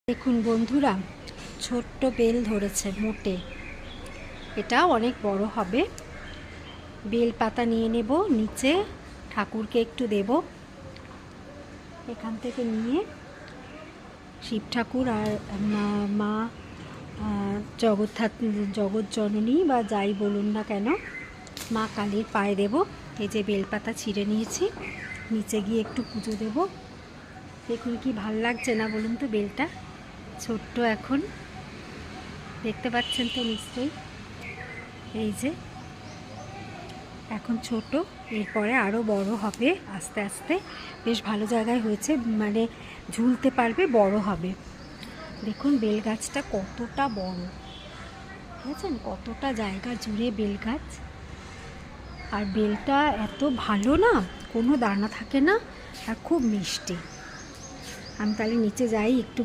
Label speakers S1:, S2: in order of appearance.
S1: দেখুন বন্ধুরা, ছোট্ট বেল ধরেছে মোটে, এটা অনেক বড় হবে। বেল পাতা নিয়ে নেব, নিচে ঠাকুরকে একটু দেব। এখান থেকে নিয়ে শিব ঠাকুর আর মা জগৎ জননী বা যাই বলুন না কেন, মা কালীর পায়ে দেব। এই যে বেলপাতা ছিঁড়ে নিয়েছি, নিচে গিয়ে একটু পুজো দেব। দেখুন কি ভাল লাগছে না বলুন তো, বেলটা ছোট্ট এখন, দেখতে পাচ্ছেন তো নিশ্চয়ই। এই যে এখন ছোট, এরপরে আরও বড় হবে আস্তে আস্তে। বেশ ভালো জায়গায় হয়েছে, মানে ঝুলতে পারবে, বড় হবে। দেখুন বেল গাছটা কতটা বড়, বুঝেছেন, কতটা জায়গা জুড়ে বেল গাছ। আর বেলটা এত ভালো না, কোনো দানা থাকে না, আর খুব মিষ্টি। আমি তাহলে নিচে যাই একটু।